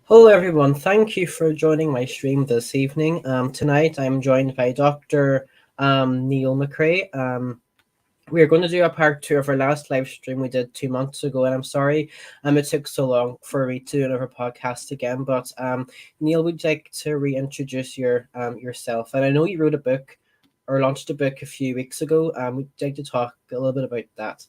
Hello, everyone. Thank you for joining my stream this evening. Tonight, I'm joined by Dr. Neil McCrae. We are going to do a part two of our last live stream we did 2 months ago, and I'm sorry it took so long for me to do another podcast again. But Neil, would you like to reintroduce yourself? And I know you wrote a book or launched a book a few weeks ago. Would you like to talk a little bit about that?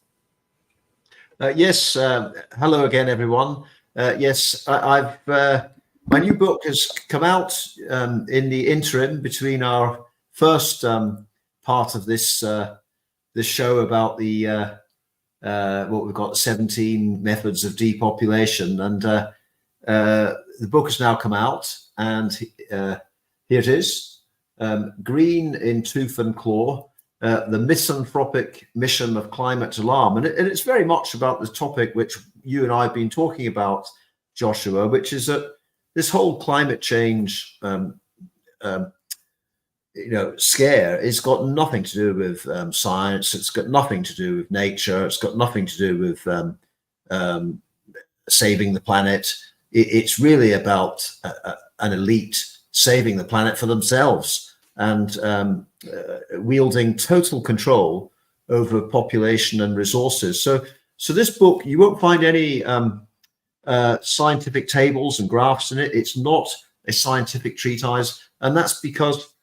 Yes. Hello again, everyone. Yes, I've my new book has come out in the interim between our first part of this show about the what we've got 17 methods of depopulation, and the book has now come out, and here it is, green in tooth and claw. The misanthropic mission of climate alarm. And it's very much about the topic which you and I have been talking about, Joshua, which is that this whole climate change scare has got nothing to do with science. It's got nothing to do with nature. It's got nothing to do with saving the planet. It's really about an elite saving the planet for themselves and wielding total control over population and resources. So this book, you won't find any scientific tables and graphs in it. It's not a scientific treatise, and that's because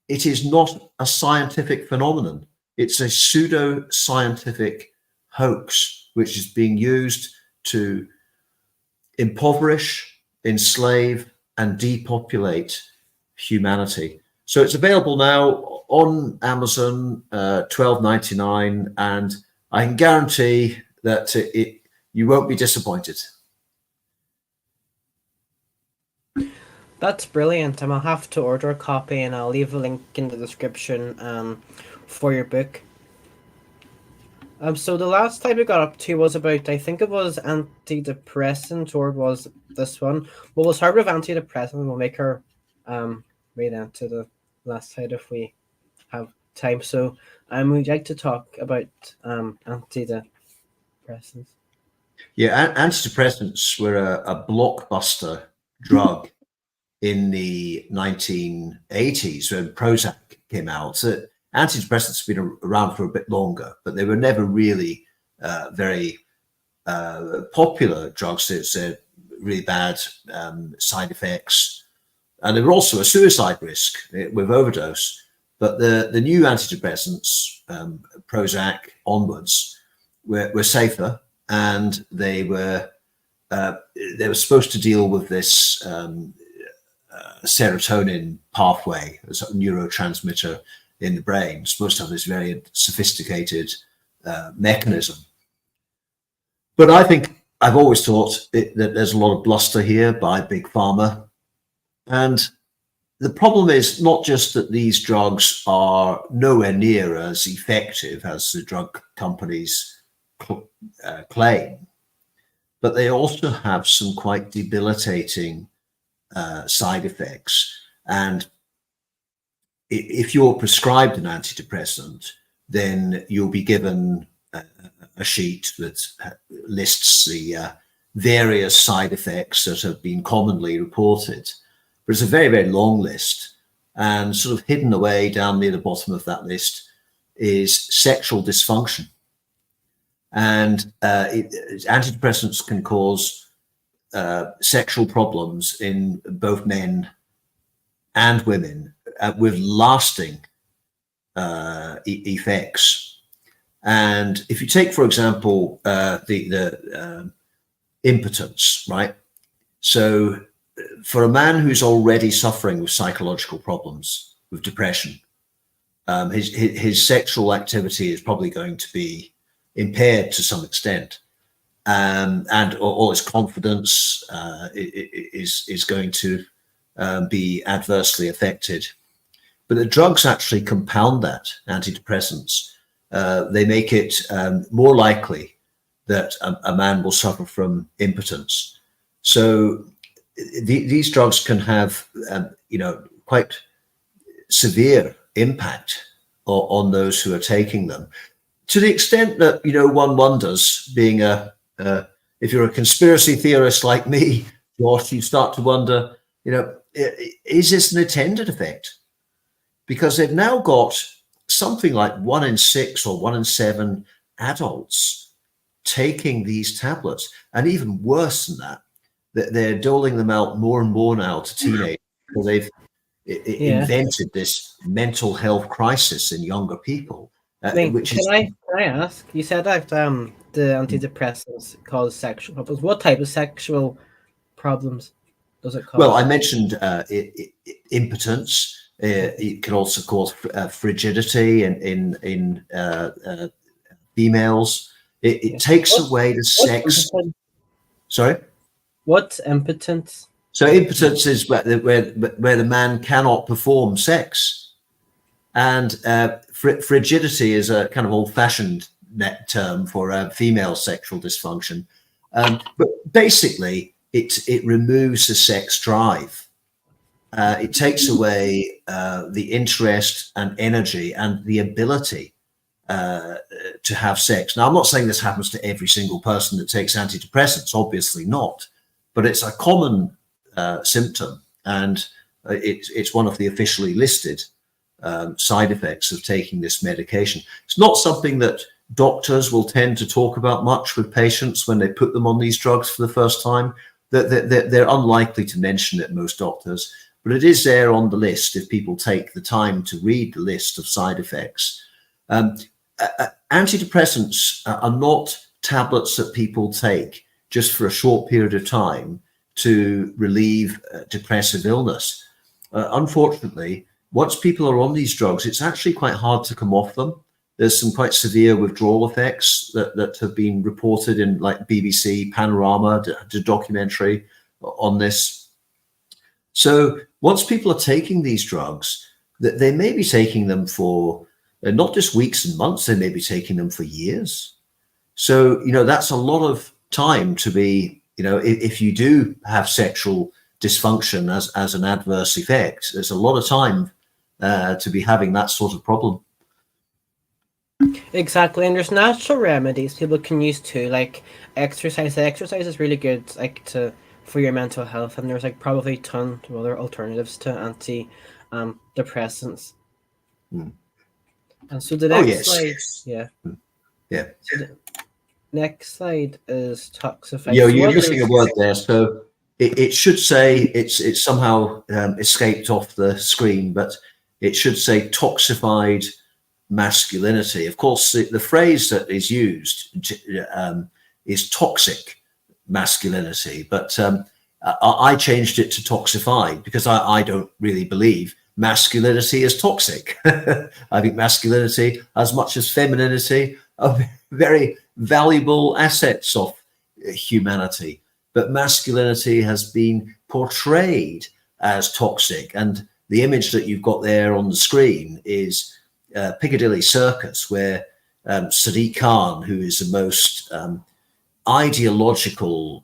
it is not a scientific phenomenon. It's a pseudo-scientific hoax, which is being used to impoverish, enslave, and depopulate humanity. So it's available now on Amazon, $12.99, and I can guarantee that you won't be disappointed. That's brilliant. I'll have to order a copy, and I'll leave a link in the description for your book. So the last time we got up to was about, I think it was antidepressant, or was this one? Well, we'll start with antidepressant, and we'll make our way down to the last side if we have time. So we'd like to talk about antidepressants. Yeah, antidepressants were a blockbuster drug in the 1980s when Prozac came out. So antidepressants have been around for a bit longer, but they were never really very popular drugs. It's really bad side effects. And they were also a suicide risk with overdose. But the new antidepressants, Prozac onwards, were safer, and they were supposed to deal with this serotonin pathway, a neurotransmitter in the brain. It's supposed to have this very sophisticated mechanism. But I think I've always thought that there's a lot of bluster here by Big Pharma. And the problem is not just that these drugs are nowhere near as effective as the drug companies claim, but they also have some quite debilitating side effects. And if you're prescribed an antidepressant, then you'll be given a sheet that lists the various side effects that have been commonly reported. But it's a very, very long list, and sort of hidden away down near the bottom of that list is sexual dysfunction. And antidepressants can cause sexual problems in both men and women with lasting effects. And if you take, for example, the impotence, right? So for a man who's already suffering with psychological problems, with depression, his sexual activity is probably going to be impaired to some extent, and all his confidence is going to be adversely affected. But the drugs actually compound that, antidepressants. They make it more likely that a man will suffer from impotence. So these drugs can have, quite severe impact on those who are taking them, to the extent that, one wonders, being if you're a conspiracy theorist like me, Josh, you start to wonder, is this an intended effect? Because they've now got something like 1 in 6 or 1 in 7 adults taking these tablets, and even worse than that, they're doling them out more and more now to teenagers. So they've invented this mental health crisis in younger people, which can is. I ask? You said that the antidepressants cause sexual problems. What type of sexual problems does it cause? Well, I mentioned impotence. It can also cause frigidity in females. It takes away the sex. Sorry? What's impotence? So impotence is where the man cannot perform sex. And frigidity is a kind of old-fashioned term for female sexual dysfunction. But basically, it removes the sex drive. It takes away the interest and energy and the ability to have sex. Now, I'm not saying this happens to every single person that takes antidepressants, obviously not, but it's a common symptom, and it's one of the officially listed side effects of taking this medication. It's not something that doctors will tend to talk about much with patients when they put them on these drugs for the first time. They're unlikely to mention it, most doctors, but it is there on the list if people take the time to read the list of side effects. Antidepressants are not tablets that people take just for a short period of time to relieve depressive illness. Unfortunately, once people are on these drugs, it's actually quite hard to come off them. There's some quite severe withdrawal effects that have been reported in like BBC Panorama, the documentary on this. So once people are taking these drugs, they may be taking them for not just weeks and months, they may be taking them for years. So, that's a lot of time to be, if you do have sexual dysfunction as an adverse effect, there's a lot of time to be having that sort of problem. Exactly, and there's natural remedies people can use too, like exercise. Exercise is really good, for your mental health, and there's probably tons of other alternatives to depressants. And so the next slide, yeah. So the next slide is toxified. You're missing a word there. So it should say it's somehow escaped off the screen, but it should say toxified masculinity. Of course, the phrase that is used is toxic masculinity, but I changed it to toxified because I don't really believe masculinity is toxic. I think masculinity, as much as femininity, are very valuable assets of humanity. But masculinity has been portrayed as toxic, and the image that you've got there on the screen is Piccadilly Circus, where Sadiq Khan, who is the most ideological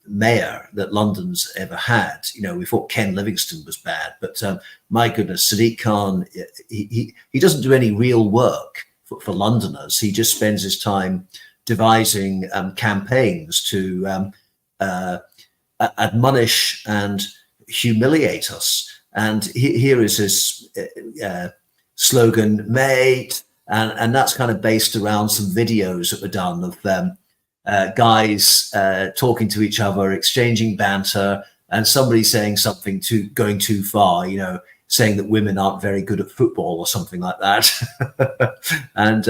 mayor that London's ever had. We thought Ken Livingstone was bad, but my goodness, Sadiq Khan, he doesn't do any real work for Londoners. He just spends his time devising campaigns to admonish and humiliate us. And here is his slogan, mate, and that's kind of based around some videos that were done of guys talking to each other, exchanging banter, and somebody saying something going too far, saying that women aren't very good at football or something like that. And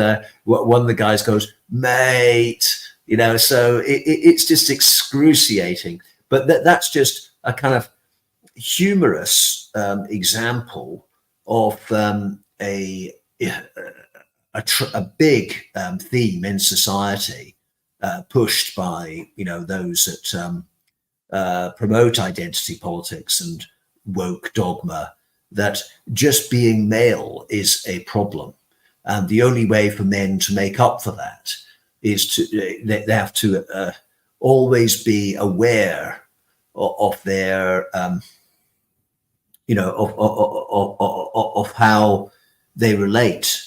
one of the guys goes, mate, so it's just excruciating. But that's just a kind of humorous example of a big theme in society pushed by those that promote identity politics and woke dogma, that just being male is a problem, and the only way for men to make up for that is they have to always be aware of their of how they relate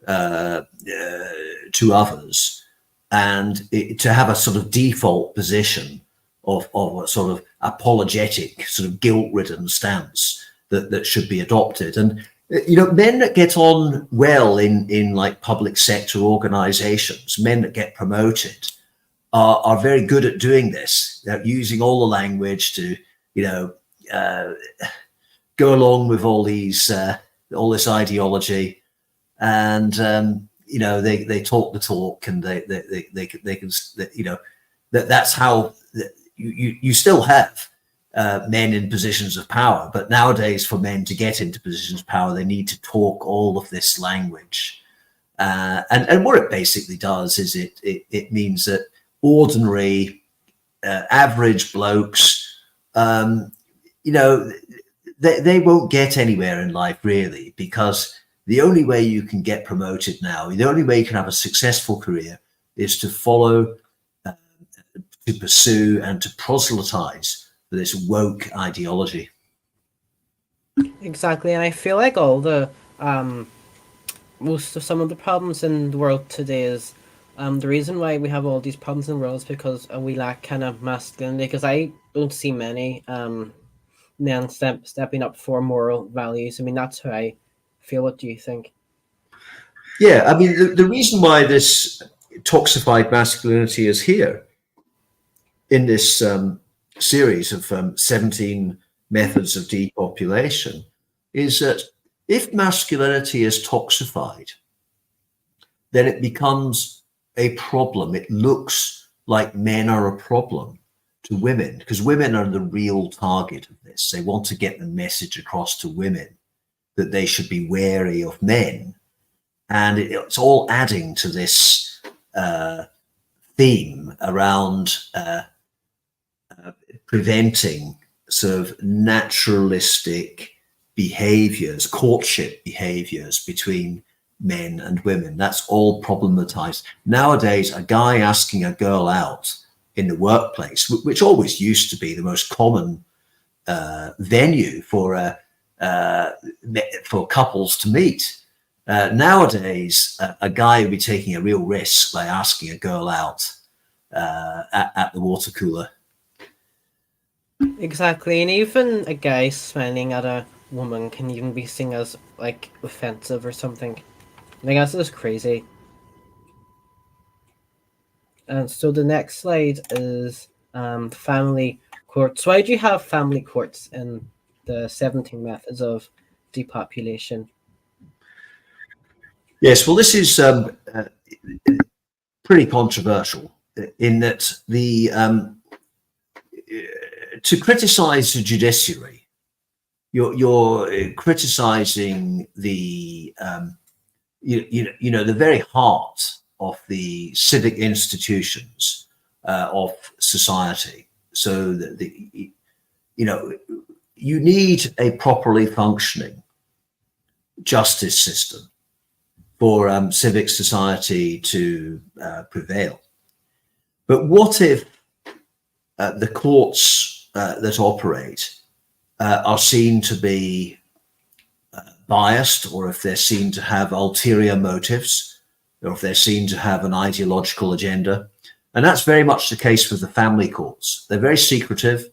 to others, and to have a sort of default position of a sort of apologetic, sort of guilt-ridden stance that should be adopted. And men that get on well in like public sector organizations, men that get promoted, are very good at doing this. They're using all the language to, go along with all this ideology, and they talk the talk, and they can, that's how you still have men in positions of power. But nowadays, for men to get into positions of power, they need to talk all of this language, and what it basically does is it means that ordinary, average blokes, they won't get anywhere in life, really, because the only way you can get promoted now, the only way you can have a successful career, is to follow, to pursue, and to proselytize for this woke ideology. Exactly, and I feel like all the most of some of the problems in the world today is the reason why we have all these problems in the world is because we lack kind of masculinity. Because I don't see many men stepping up for moral values. I mean, that's how I feel. What do you think? Yeah, I mean, the reason why this toxified masculinity is here in this series of 17 methods of depopulation is that if masculinity is toxified, then it becomes a problem. It looks like men are a problem to women, because women are the real target of this. They want to get the message across to women that they should be wary of men. And it's all adding to this theme around preventing sort of naturalistic behaviors, courtship behaviors between men and women. That's all problematized. Nowadays, a guy asking a girl out in the workplace, which always used to be the most common venue for couples to meet. Nowadays, a guy would be taking a real risk by asking a girl out at the water cooler. Exactly, and even a guy smiling at a woman can even be seen as like offensive or something. I guess it's crazy. And so the next slide is family courts. Why do you have family courts in the 17 methods of depopulation? Yes, well, this is pretty controversial in that to criticize the judiciary, you're criticizing the the very heart of the civic institutions of society. So that you need a properly functioning justice system for civic society to prevail. But what if the courts that operate are seen to be biased, or if they're seen to have ulterior motives, or if they're seen to have an ideological agenda? And that's very much the case with the family courts. They're very secretive.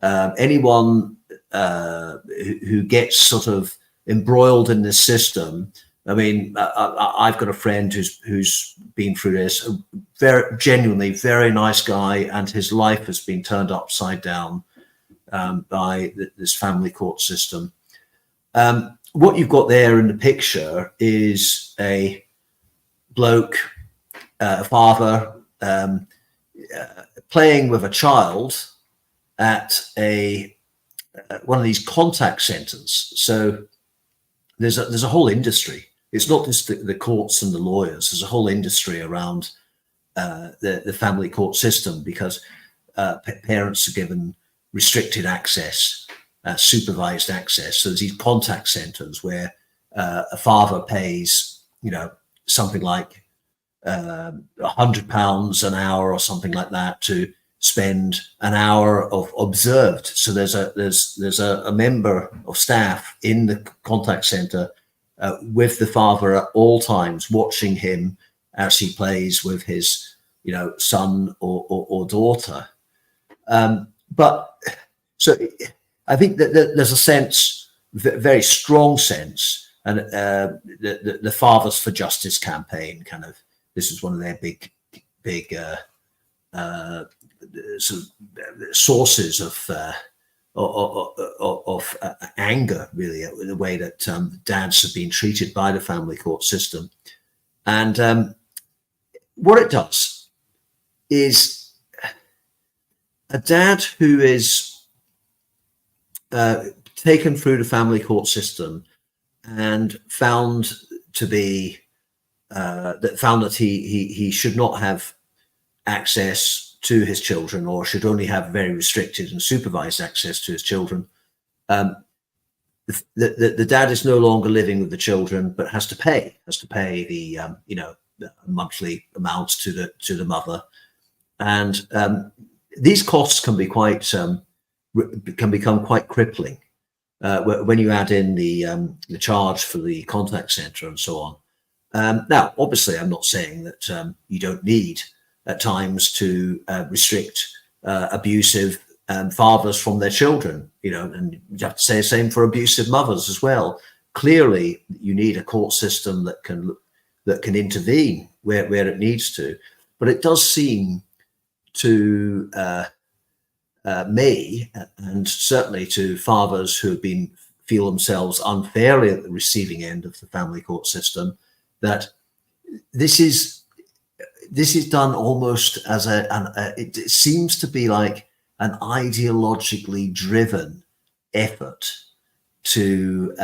Anyone who gets sort of embroiled in this system, I mean, I've got a friend who's been through this, a very genuinely very nice guy, and his life has been turned upside down by this family court system. What you've got there in the picture is a bloke, a father, playing with a child at one of these contact centers. So there's a whole industry. It's not just the courts and the lawyers. There's a whole industry around the family court system, because parents are given restricted access, supervised access. So there's these contact centers where a father pays, something like £100 an hour or something like that to spend an hour of observed. So there's a member of staff in the contact center with the father at all times, watching him as he plays with his, son or daughter. but so I think that there's a sense, very strong sense, and the Fathers for Justice campaign kind of, this is one of their big sort of sources of anger, really, at the way that dads have been treated by the family court system. And what it does is a dad who is taken through the family court system and found to be found that he should not have access to his children, or should only have very restricted and supervised access to his children. The dad is no longer living with the children, but has to pay the the monthly amounts to the mother, and these costs can be quite can become quite crippling when you add in the charge for the contact center and so on. Now, obviously, I'm not saying that you don't need at times to restrict abusive fathers from their children, and you have to say the same for abusive mothers as well. Clearly, you need a court system that can intervene where it needs to. But it does seem to me, and certainly to fathers who have feel themselves unfairly at the receiving end of the family court system, that this is done almost as it seems to be like an ideologically driven effort to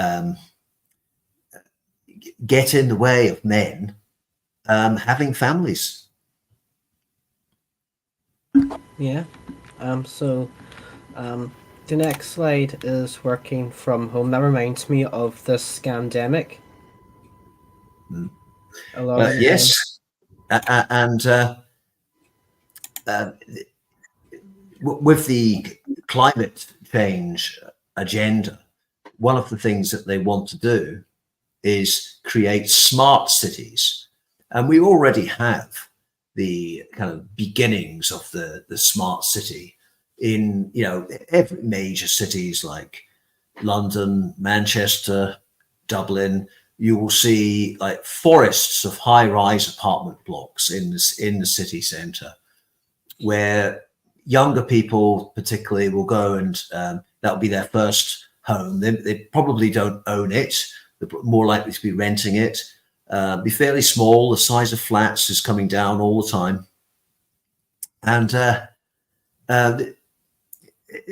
get in the way of men having families. Yeah. So the next slide is working from home. That reminds me of the scandemic. Yes. And with the climate change agenda, one of the things that they want to do is create smart cities. And we already have the kind of beginnings of the smart city in, every major cities like London, Manchester, Dublin. You will see like forests of high-rise apartment blocks in the city centre, where younger people particularly will go, and that will be their first home. They probably don't own it. They're more likely to be renting it. Be fairly small. The size of flats is coming down all the time. And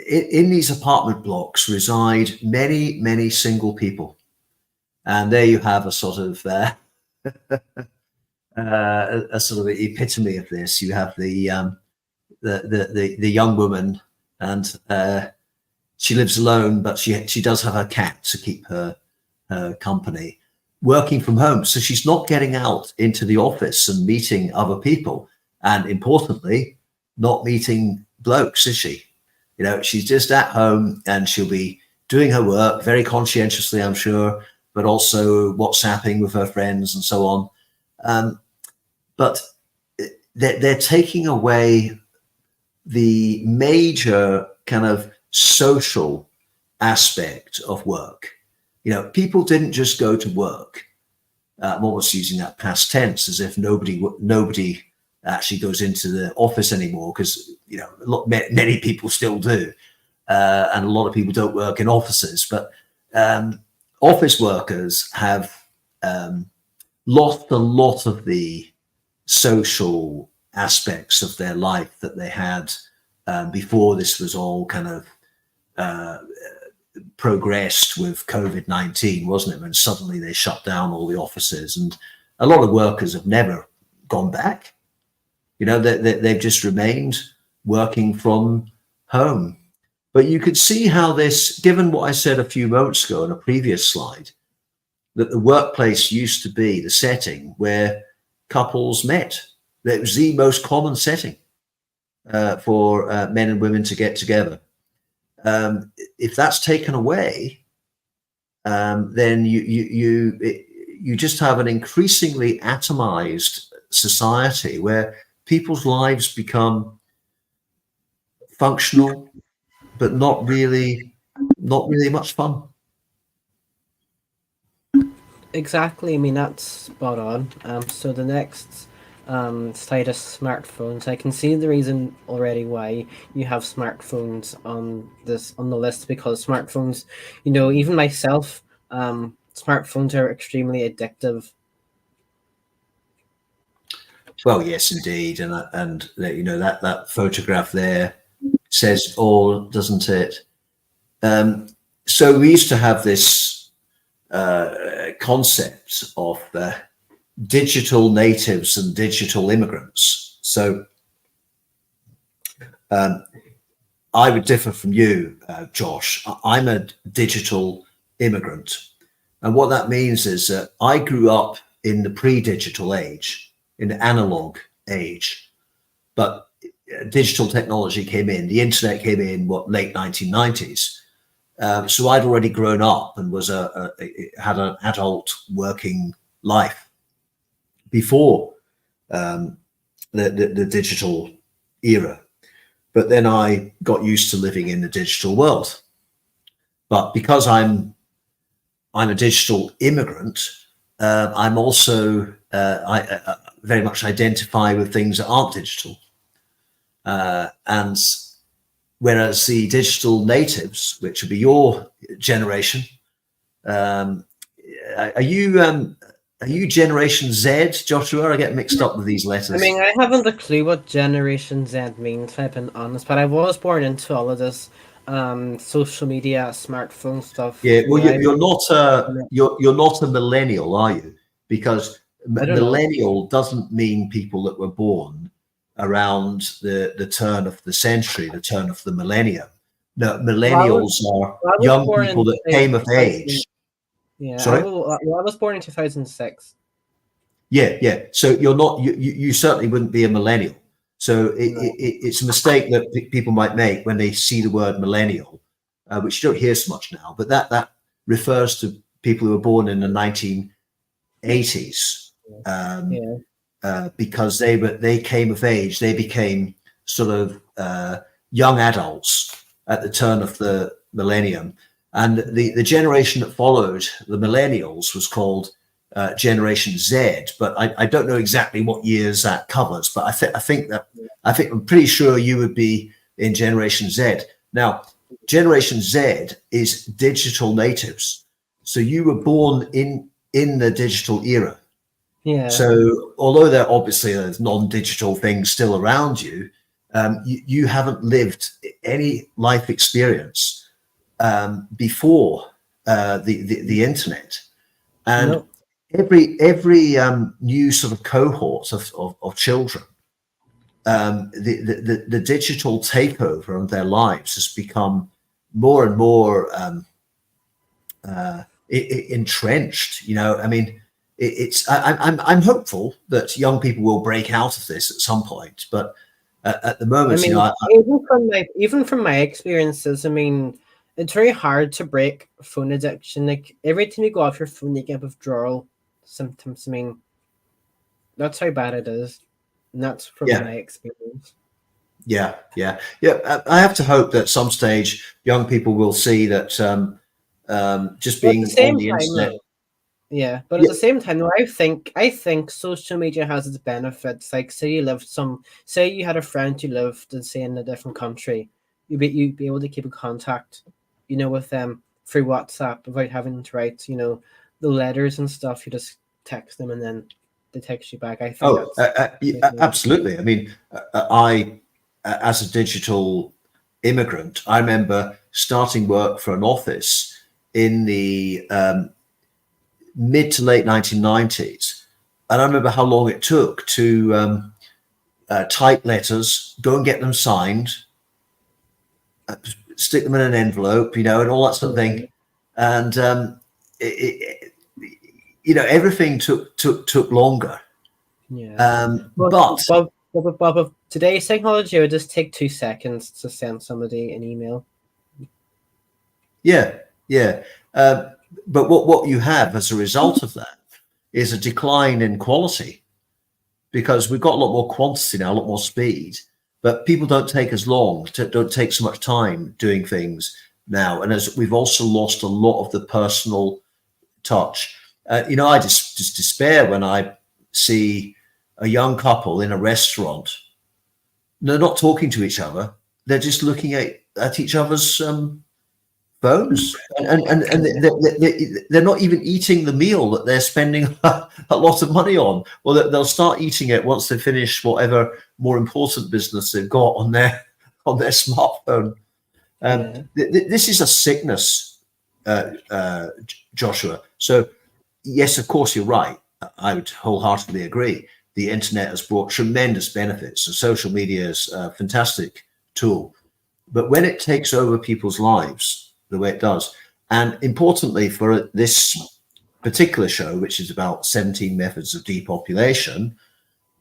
in these apartment blocks reside many, many single people. And there you have a sort of a sort of epitome of this. You have the young woman, and she lives alone, but she does have her cat to keep her company, working from home. So she's not getting out into the office and meeting other people, and importantly, not meeting blokes, is she? She's just at home, and she'll be doing her work very conscientiously, I'm sure, but also WhatsApping with her friends and so on. But they're taking away the major kind of social aspect of work. People didn't just go to work. I'm almost using that past tense, as if nobody actually goes into the office anymore, because many people still do, and a lot of people don't work in offices. But office workers have lost a lot of the social aspects of their life that they had before this was all kind of progressed with COVID-19, wasn't it? When suddenly they shut down all the offices, and a lot of workers have never gone back. They've just remained working from home. But you could see how this, given what I said a few moments ago in a previous slide, that the workplace used to be the setting where couples met. It was the most common setting for men and women to get together. If that's taken away, then you just have an increasingly atomized society where people's lives become functional, but not really much fun. Exactly. I mean, that's spot on. So the next slide is smartphones. I can see the reason already why you have smartphones on the list, because smartphones, even myself, smartphones are extremely addictive. Well, yes, indeed, and that photograph there says all, doesn't it? So we used to have this concept of digital natives and digital immigrants. So I would differ from you, Josh. I'm a digital immigrant, and what that means is that I grew up in the pre-digital age, in the analog age, but digital technology came in, the internet came in, late 1990s. So I'd already grown up and had an adult working life before the digital era. But then I got used to living in the digital world. But because I'm a digital immigrant, I'm also I very much identify with things that aren't digital. And whereas the digital natives, which would be your generation, are you Generation Z, Joshua? I get mixed up with these letters. I mean, I haven't a clue what Generation Z means, if I've been honest, but I was born into all of this social media, smartphone stuff. Yeah, well, you're not a millennial, are you? Because millennial doesn't mean people that were born around the turn of the century, the turn of the millennium. No, millennials are young people that came of age. Yeah, sorry? I was born in 2006. Yeah. So you're not. You certainly wouldn't be a millennial. So it's a mistake that people might make when they see the word millennial, which you don't hear so much now. But that refers to people who were born in the 1980s, because they came of age. They became sort of young adults at the turn of the millennium. And the generation that followed the millennials was called Generation Z, but I don't know exactly what years that covers. But I think I'm pretty sure you would be in Generation Z. Now, Generation Z is digital natives, so you were born in the digital era. Yeah. So although there's non-digital things still around you, you haven't lived any life experience before the internet, and every new sort of cohort of children, the digital takeover of their lives has become more and more entrenched. I mean, I'm hopeful that young people will break out of this at some point, but at the moment, I mean, even from my experiences, I mean, it's very hard to break phone addiction. Like every time you go off your phone, you get withdrawal symptoms. I mean, that's how bad it is, and that's from my experience. Yeah. I have to hope that at some stage young people will see that just being on the internet. Yeah, but at the same time, though, I think social media has its benefits. Like, say you had a friend who lived, say, in a different country, you'd be able to keep in contact, with them through WhatsApp without having to write, the letters and stuff. You just text them and then they text you back. I think. Absolutely. I mean, I, as a digital immigrant, I remember starting work for an office in the mid to late 1990s, and I remember how long it took to type letters, go and get them signed, stick them in an envelope, and all that sort of thing. And everything took longer. Yeah. But today's technology, it would just take 2 seconds to send somebody an email. Yeah. But what you have as a result of that is a decline in quality, because we've got a lot more quantity now, a lot more speed, but people don't take as long, don't take so much time doing things now. And as we've also lost a lot of the personal touch. I just despair when I see a young couple in a restaurant. They're not talking to each other. They're just looking at each other's phones, and they're not even eating the meal that they're spending a lot of money on. Well, they'll start eating it once they finish whatever more important business they've got on their smartphone. This is a sickness, Joshua. So, yes, of course, you're right. I would wholeheartedly agree. The internet has brought tremendous benefits, and social media is a fantastic tool. But when it takes over people's lives the way it does, and importantly for this particular show, which is about 17 methods of depopulation,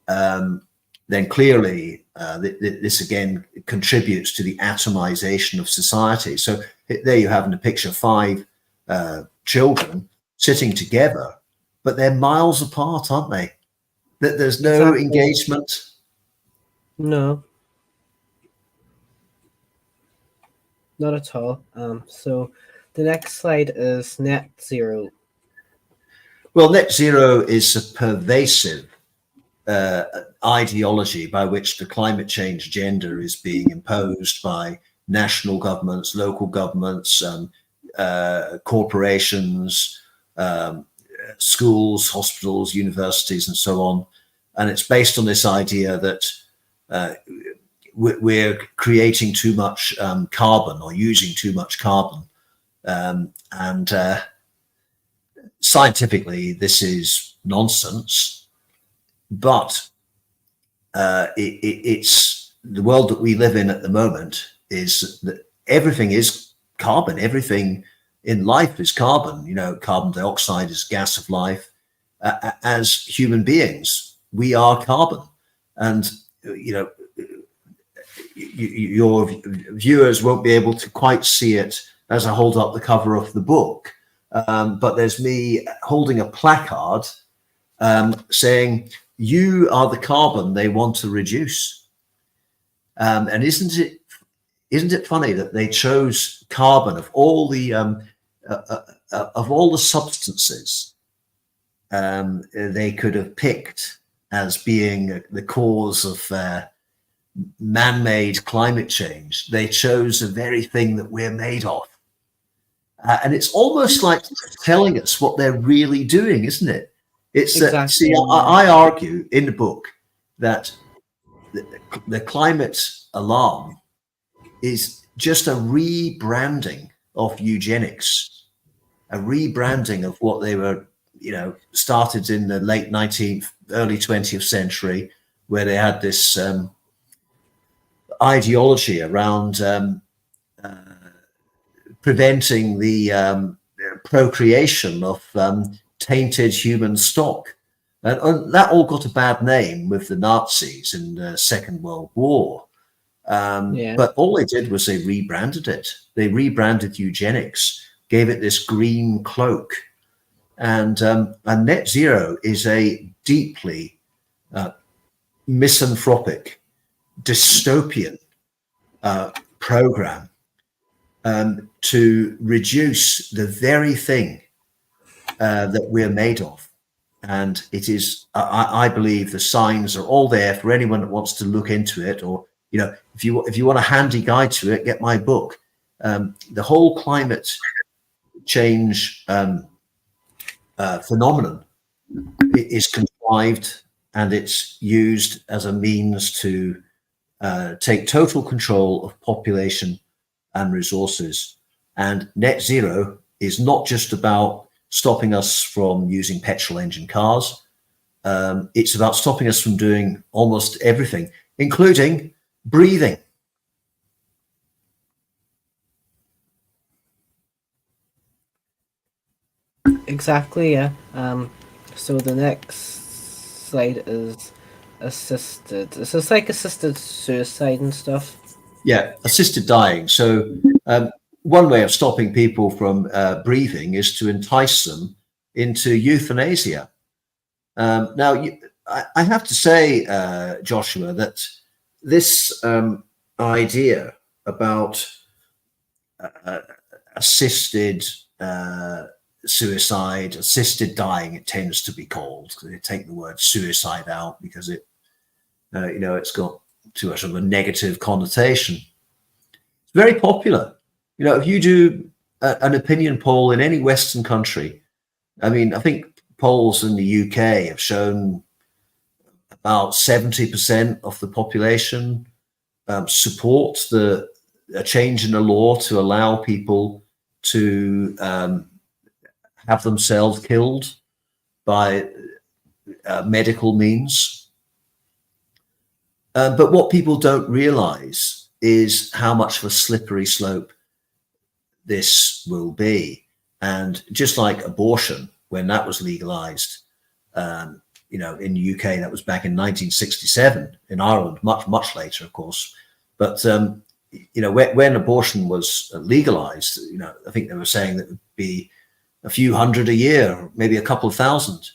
then clearly this again contributes to the atomization of society. So there you have in the picture 5 children sitting together, but they're miles apart, aren't they? That there's no engagement. No, not at all. So the next slide is net zero. Well, net zero is a pervasive ideology by which the climate change agenda is being imposed by national governments, local governments, corporations, schools, hospitals, universities, and so on. And it's based on this idea that we're creating too much carbon or using too much carbon. And scientifically, this is nonsense. But it's the world that we live in at the moment is that everything is carbon. Everything in life is carbon. Carbon dioxide is gas of life. As human beings, we are carbon. And, your viewers won't be able to quite see it as I hold up the cover of the book. But there's me holding a placard saying, "You are the carbon they want to reduce." And isn't it funny that they chose carbon of all the substances they could have picked as being the cause of man-made climate change? They chose the very thing that we're made of. And it's almost like telling us what they're really doing, isn't it? It's Exactly. I argue in the book that the climate alarm is just a rebranding of eugenics, a rebranding of what they were, started in the late 19th, early 20th century, where they had this ideology around preventing the procreation of tainted human stock. And that all got a bad name with the Nazis in the Second World War. But all they did was they rebranded it. They rebranded eugenics, gave it this green cloak. And net zero is a deeply misanthropic, dystopian program to reduce the very thing that we're made of. And it is, I believe, the signs are all there for anyone that wants to look into it. Or, if you want a handy guide to it, get my book. The whole climate change phenomenon is contrived, and it's used as a means to take total control of population and resources. And net zero is not just about stopping us from using petrol engine cars. It's about stopping us from doing almost everything, including breathing. Exactly, yeah. So the next slide is assisted. This is like assisted suicide and stuff. Yeah, assisted dying. So one way of stopping people from breathing is to entice them into euthanasia. Now, I have to say, Joshua, that this idea about assisted suicide, assisted dying, it tends to be called. They take the word suicide out because it, it's got too much of a negative connotation. It's very popular. If you do an opinion poll in any Western country, I mean, I think polls in the UK have shown about 70% of the population support a change in the law to allow people to have themselves killed by medical means. But what people don't realize is how much of a slippery slope this will be. And just like abortion, when that was legalized, in the UK, that was back in 1967. In Ireland, much, much later, of course. But, when abortion was legalized, I think they were saying that it would be a few hundred a year, maybe a couple of thousand.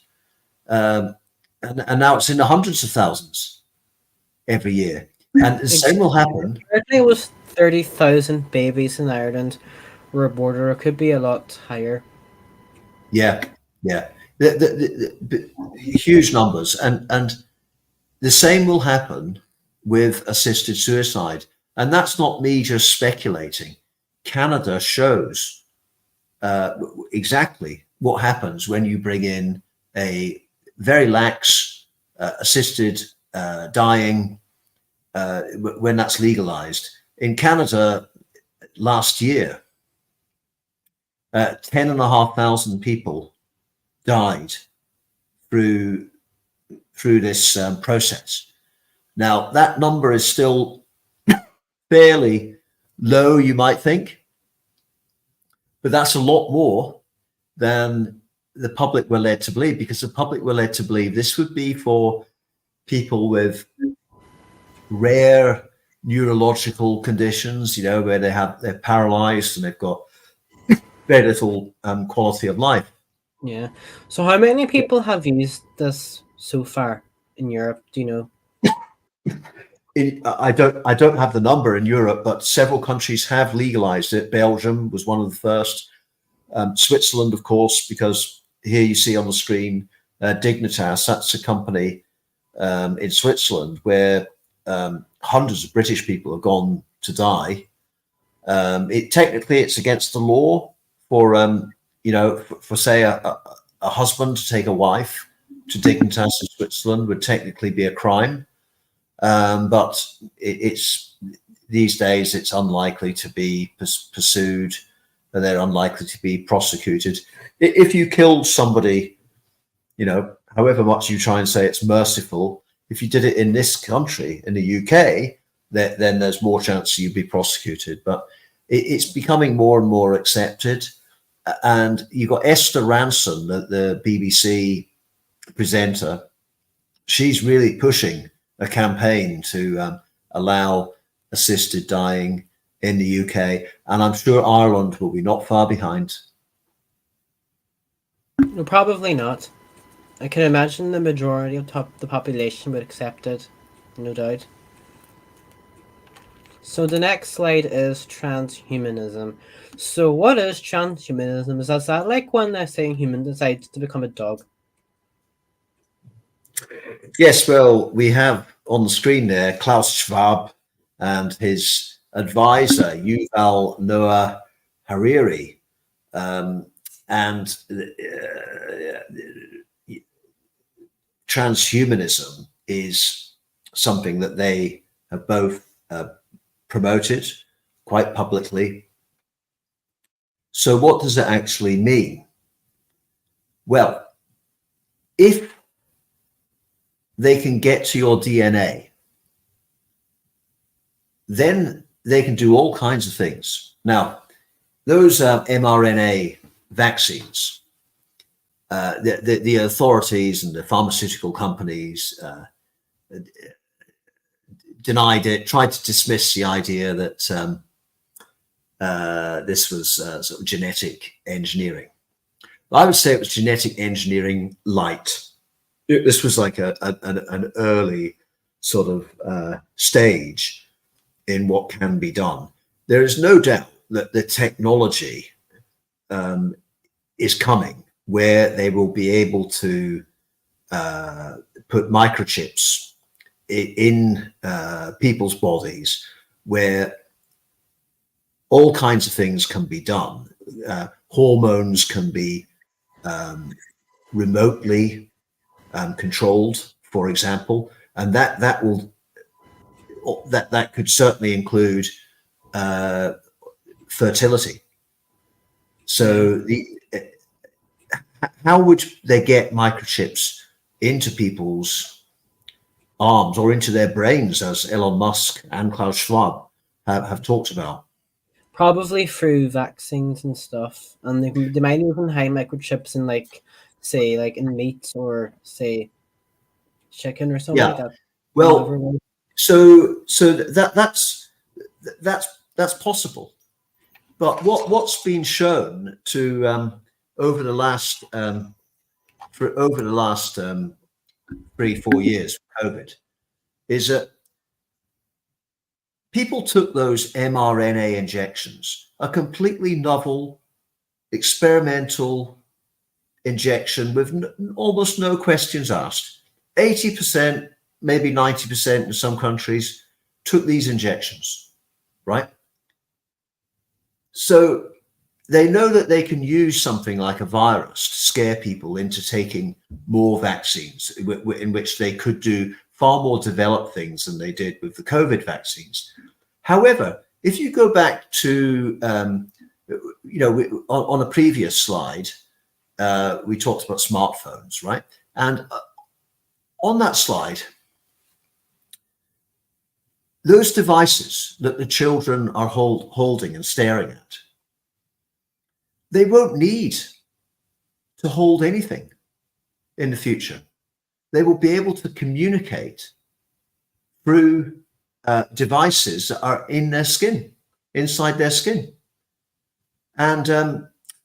And now it's in the hundreds of thousands every year. And the same will happen. I think it was 30,000 babies in Ireland were aborted, or it could be a lot higher. Yeah. The huge numbers. And the same will happen with assisted suicide. And that's not me just speculating. Canada shows exactly what happens when you bring in a very lax assisted dying when that's legalized. In Canada last year, 10,500 people died through this process. Now, that number is still fairly low, you might think, but that's a lot more than the public were led to believe, because the public were led to believe this would be for people with rare neurological conditions, where they're paralyzed and they've got very little quality of life. Yeah. So how many people have used this so far in Europe? Do you know? I don't have the number in Europe, but several countries have legalized it. Belgium was one of the first. Switzerland, of course, because here you see on the screen Dignitas. That's a company in Switzerland where hundreds of British people have gone to die. Technically, it's against the law for for say a husband to take a wife to Dignitas in Switzerland would technically be a crime. But it's these days it's unlikely to be pursued, and they're unlikely to be prosecuted. If you killed somebody, however much you try and say it's merciful, if you did it in this country, in the UK, then there's more chance you'd be prosecuted. But it's becoming more and more accepted. And you've got Esther Ranson, the BBC presenter. She's really pushing a campaign to allow assisted dying in the UK, and I'm sure Ireland will be not far behind. No, probably not. I can imagine the majority of the population would accept it, no doubt. So the next slide is transhumanism. So what is transhumanism? Is that like when they're saying human decides to become a dog? Yes, well, we have on the screen there Klaus Schwab and his advisor, Yuval Noah Harari. Transhumanism is something that they have both promoted quite publicly. So what does it actually mean? Well, if they can get to your DNA, then they can do all kinds of things. Now, those mRNA vaccines, the authorities and the pharmaceutical companies denied it, tried to dismiss the idea that this was sort of genetic engineering. I would say it was genetic engineering light. This was like an early sort of stage in what can be done. There is no doubt that the technology is coming where they will be able to put microchips in people's bodies, where all kinds of things can be done. Hormones can be remotely controlled, for example, and that could certainly include fertility. So how would they get microchips into people's arms or into their brains, as Elon Musk and Klaus Schwab have talked about? Probably through vaccines and stuff, and they might even hide microchips in, like, say, like in meat, or say chicken or something like that. Well, so that's possible, but what's been shown to over the last 3-4 years of COVID is that people took those mRNA injections, a completely novel experimental injection with almost no questions asked. 80%, maybe 90% in some countries took these injections, right? So they know that they can use something like a virus to scare people into taking more vaccines, in which they could do far more developed things than they did with the COVID vaccines. However, if you go back to, on a previous slide, we talked about smartphones, right? And on that slide, those devices that the children are holding and staring at, they won't need to hold anything in the future. They will be able to communicate through devices that are in their skin, inside their skin. And,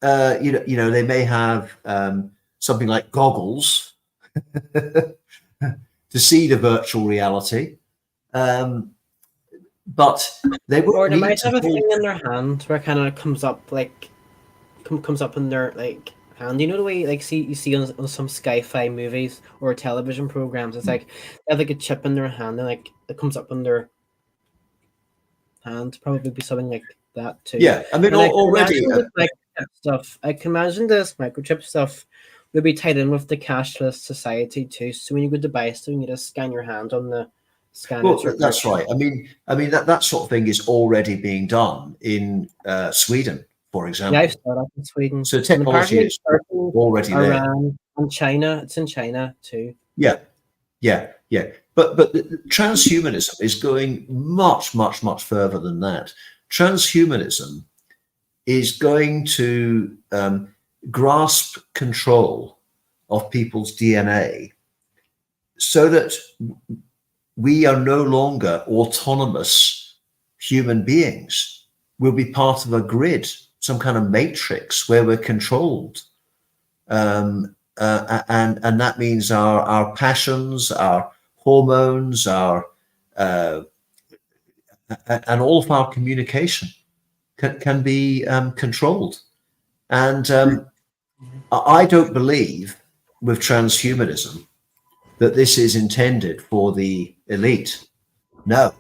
they may have something like goggles to see the virtual reality. But they won't or they need might to have a hold... thing in their hand where it kind of comes up, like, comes up in their, like, hand. You know the way, like, you see on some sci-fi movies or television programs, it's like they have like a chip in their hand, and like it comes up in their hand. Probably be something like that too. Yeah, I mean, And I can already... imagine this microchip stuff. I can imagine this microchip stuff would be tied in with the cashless society too. So when you go to buy stuff, you just scan your hand on the scanner. Well, that's right. I mean that sort of thing is already being done in Sweden, for example. Yeah, I've started up in Sweden. So technology is already there. Iran and China. It's in China too. Yeah. But transhumanism is going much further than that. Transhumanism is going to grasp control of people's DNA so that we are no longer autonomous human beings. We'll be part of a grid, some kind of matrix where we're controlled. And that means our passions, our hormones, and all of our communication can be controlled. And I don't believe with transhumanism that this is intended for the elite. No,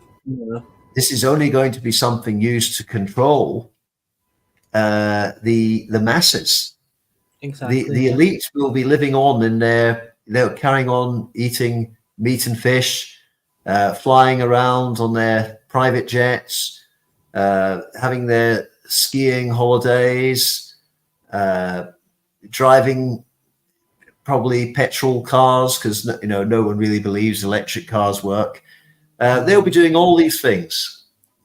this is only going to be something used to control the masses. Exactly. The elite will be living on in they're carrying on eating meat and fish, flying around on their private jets, having their skiing holidays, driving probably petrol cars, because no one really believes electric cars work. They'll be doing all these things,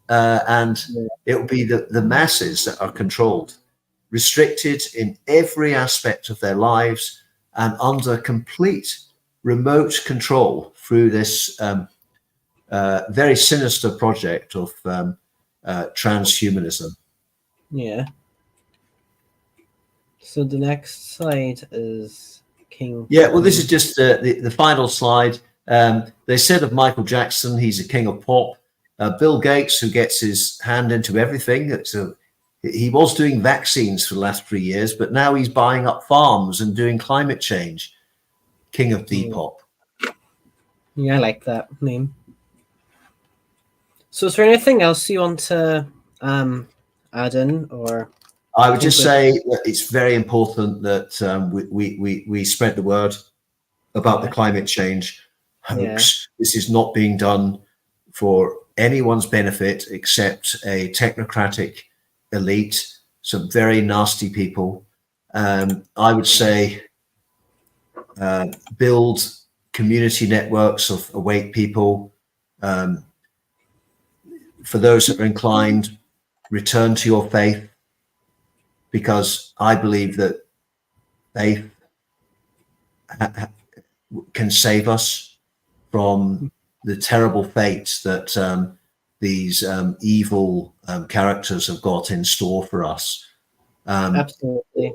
and it will be the masses that are controlled, restricted in every aspect of their lives, and under complete remote control through this very sinister project of transhumanism. Yeah. So the next slide is King. Yeah, well, this is just the final slide. They said of Michael Jackson, he's a king of pop. Bill Gates, who gets his hand into everything. He was doing vaccines for the last 3 years, but now he's buying up farms and doing climate change. King of Depop. Yeah, I like that name. So is there anything else you want to add in, or? I would just say that it's very important that we spread the word about the climate change hoax. This is not being done for anyone's benefit except a technocratic elite, some very nasty people. I would say build community networks of awake people. For those that are inclined, return to your faith, because I believe that faith can save us from the terrible fate that these evil characters have got in store for us. Absolutely.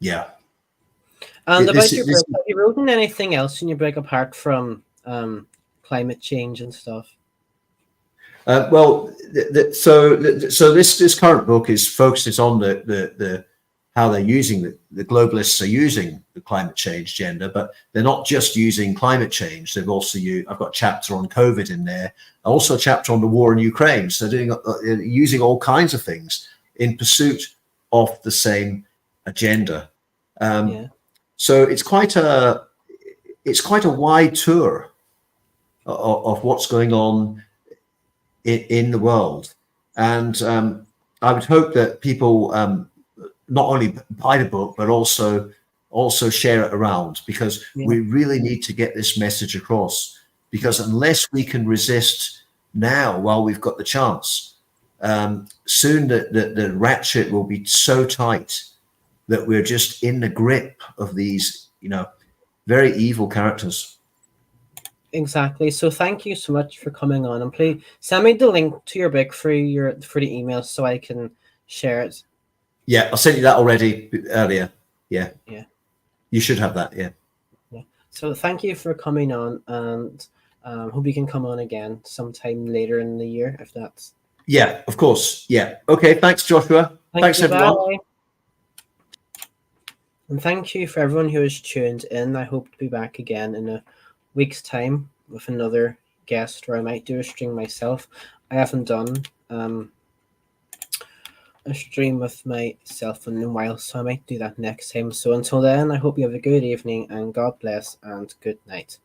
Yeah. And about your book, have you written anything else in your book apart from climate change and stuff? Well, so this current book is focuses on the how they're using the globalists are using the climate change agenda, but they're not just using climate change. They've also I've got a chapter on COVID in there, also a chapter on the war in Ukraine. So they're doing using all kinds of things in pursuit of the same agenda. So it's quite a wide tour of what's going on in the world, and I would hope that people not only buy the book but also share it around, because we really need to get this message across. Because unless we can resist now while we've got the chance, soon the ratchet will be so tight that we're just in the grip of these, very evil characters. Exactly. So thank you so much for coming on, and please send me the link to your book for the email so I can share it. Yeah, I sent you that already earlier. Yeah. Yeah. You should have that. Yeah. Yeah. So thank you for coming on, and hope you can come on again sometime later in the year if that's. Yeah, of course. Yeah. Okay. Thanks, Joshua. Thanks, everyone. Bye. And thank you for everyone who has tuned in. I hope to be back again in a week's time with another guest, or I might do a stream myself. I haven't done a stream with myself in a while, so I might do that next time. So until then, I hope you have a good evening, and God bless, and good night.